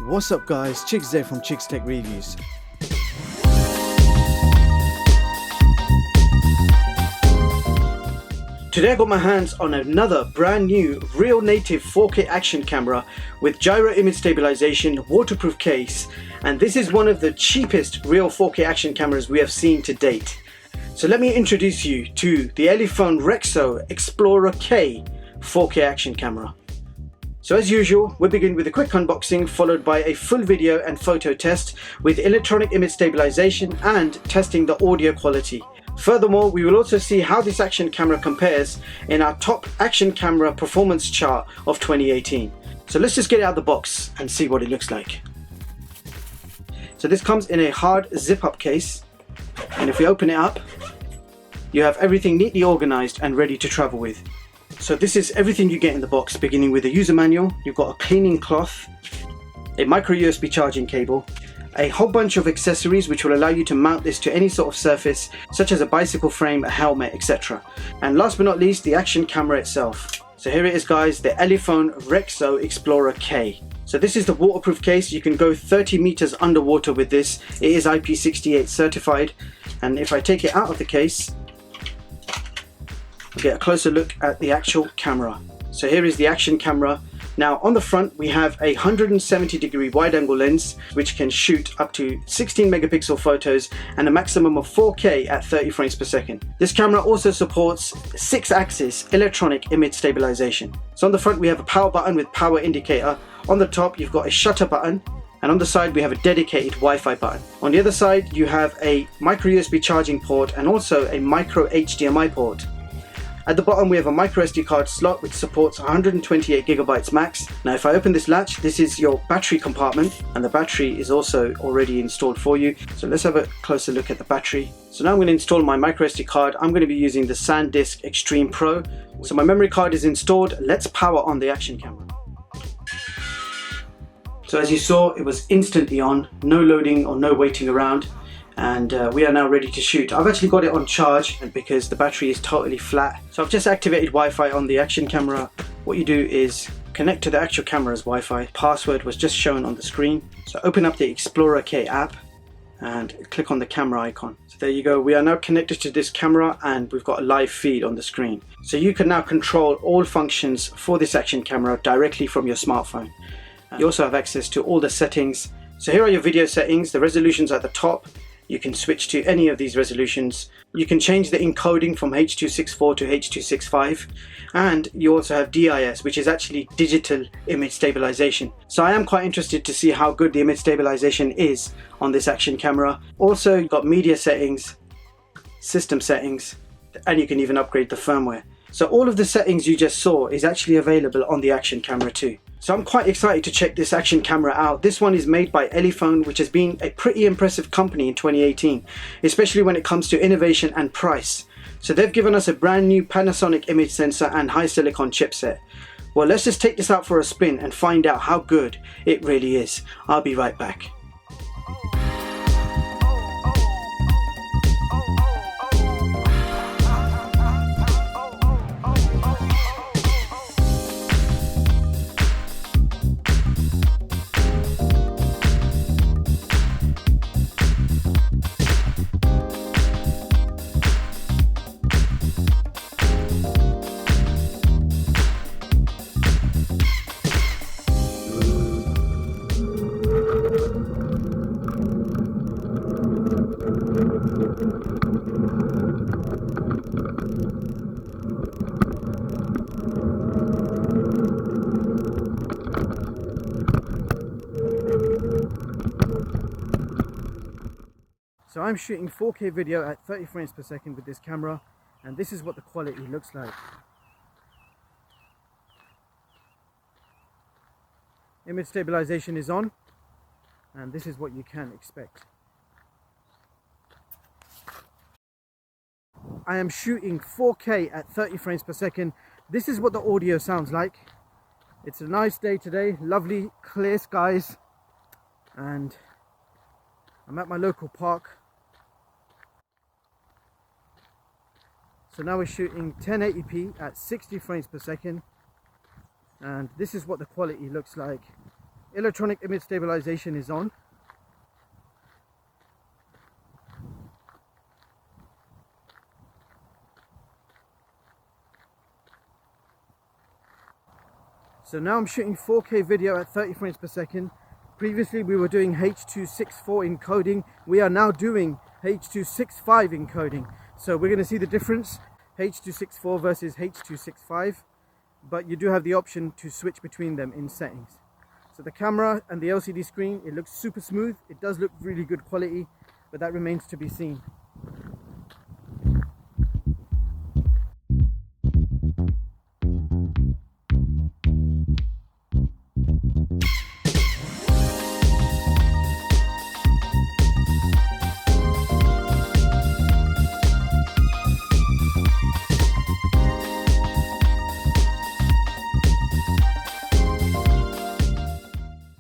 What's up guys, Chipset from Chipset Reviews. Today I got my hands on another brand new real native 4K action camera with gyro image stabilization, waterproof case, and this is one of the cheapest real 4K action cameras we have seen to date. So let me introduce you to the Elephone REXSO Explorer K 4K action camera. So as usual, we'll begin with a quick unboxing followed by a full video and photo test with electronic image stabilization and testing the audio quality. Furthermore, we will also see how this action camera compares in our top action camera performance chart of 2018. So let's just get it out of the box and see what it looks like. So this comes in a hard zip-up case, and if we open it up, you have everything neatly organized and ready to travel with. So this is everything you get in the box, beginning with a user manual. You've got a cleaning cloth, a micro USB charging cable, a whole bunch of accessories which will allow you to mount this to any sort of surface, such as a bicycle frame, a helmet, etc. And last but not least, the action camera itself. So here it is guys, the Elephone REXSO Explorer K. So this is the waterproof case. You can go 30 meters underwater with this. It is IP68 certified. And if I take it out of the case, we'll get a closer look at the actual camera. So here is the action camera. Now on the front we have a 170-degree wide angle lens which can shoot up to 16 megapixel photos and a maximum of 4K at 30 frames per second. This camera also supports 6-axis electronic image stabilization. So on the front we have a power button with power indicator. On the top you've got a shutter button, and on the side we have a dedicated Wi-Fi button. On the other side you have a micro USB charging port and also a micro HDMI port. At the bottom we have a MicroSD card slot which supports 128 gigabytes max. Now if I open this latch, this is your battery compartment, and the battery is also already installed for you. So let's have a closer look at the battery. So now I'm going to install my MicroSD card. I'm going to be using the SanDisk Extreme Pro. So my memory card is installed. Let's power on the action camera. So as you saw, it was instantly on, no loading or no waiting around. And we are now ready to shoot. I've actually got it on charge because the battery is totally flat. So I've just activated Wi-Fi on the action camera. What you do is connect to the actual camera's Wi-Fi. Password was just shown on the screen. So open up the Explorer K app and click on the camera icon. So there you go. We are now connected to this camera and we've got a live feed on the screen. So you can now control all functions for this action camera directly from your smartphone. You also have access to all the settings. So here are your video settings. The resolution's at the top. You can switch to any of these resolutions. You can change the encoding from H264 to H265, and you also have DIS, which is actually digital image stabilization. So I am quite interested to see how good the image stabilization is on this action camera. Also you've got media settings, system settings, and you can even upgrade the firmware. So all of the settings you just saw is actually available on the action camera too. So I'm quite excited to check this action camera out. This one is made by Elephone, which has been a pretty impressive company in 2018, especially when it comes to innovation and price. So they've given us a brand new Panasonic image sensor and HiSillicon chipset. Well, let's just take this out for a spin and find out how good it really is. I'll be right back. So I'm shooting 4K video at 30 frames per second with this camera, and this is what the quality looks like. Image stabilization is on, and this is what you can expect. I am shooting 4K at 30 frames per second. This is what the audio sounds like. It's a nice day today, lovely clear skies, and I'm at my local park. So now we're shooting 1080p at 60 frames per second, and this is what the quality looks like Electronic image stabilization is on. So now I'm shooting 4K video at 30 frames per second. Previously we were doing H264 encoding. We are now doing H265 encoding. So we're going to see the difference, H264 versus H265. But you do have the option to switch between them in settings. So the camera and the LCD screen, it looks super smooth. It does look really good quality, but that remains to be seen.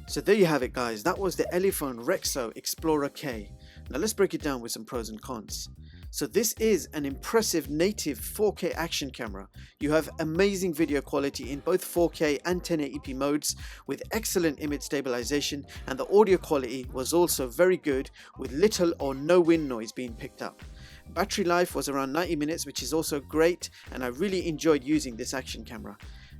So there you have it guys, that was the Elephone REXSO Explorer K. Now let's break it down with some pros and cons. So this is an impressive native 4K action camera. You have amazing video quality in both 4K and 1080p modes with excellent image stabilization, and the audio quality was also very good with little or no wind noise being picked up. Battery life was around 90 minutes, which is also great, and I really enjoyed using this action camera.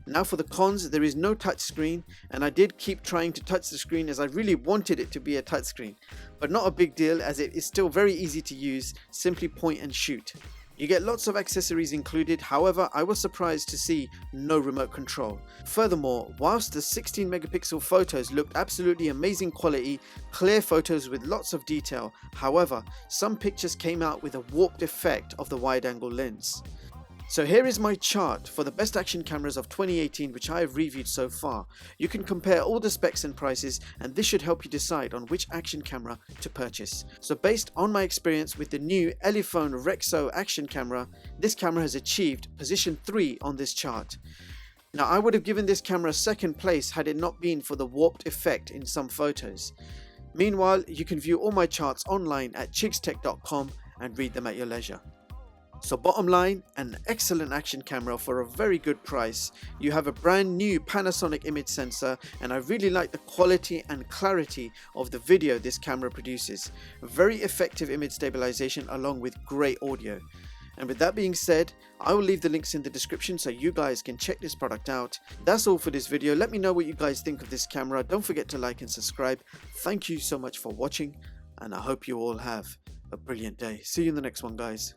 Now for the cons, there is no touch screen, and I did keep trying to touch the screen as I really wanted it to be a touch screen, but not a big deal as it is still very easy to use. Simply point and shoot. You get lots of accessories included, however I was surprised to see no remote control. Furthermore, whilst the 16 megapixel photos looked absolutely amazing quality, clear photos with lots of detail, however some pictures came out with a warped effect of the wide angle lens. So here is my chart for the best action cameras of 2018 which I have reviewed so far. You can compare all the specs and prices, and this should help you decide on which action camera to purchase. So based on my experience with the new Elephone REXSO action camera, this camera has achieved position 3 on this chart. Now I would have given this camera second place had it not been for the warped effect in some photos. Meanwhile, you can view all my charts online at chigstech.com and read them at your leisure. So bottom line, an excellent action camera for a very good price. You have a brand new Panasonic image sensor, and I really like the quality and clarity of the video this camera produces. Very effective image stabilization along with great audio. And with that being said, I will leave the links in the description so you guys can check this product out. That's all for this video. Let me know what you guys think of this camera. Don't forget to like and subscribe. Thank you so much for watching, and I hope you all have a brilliant day. See you in the next one, guys.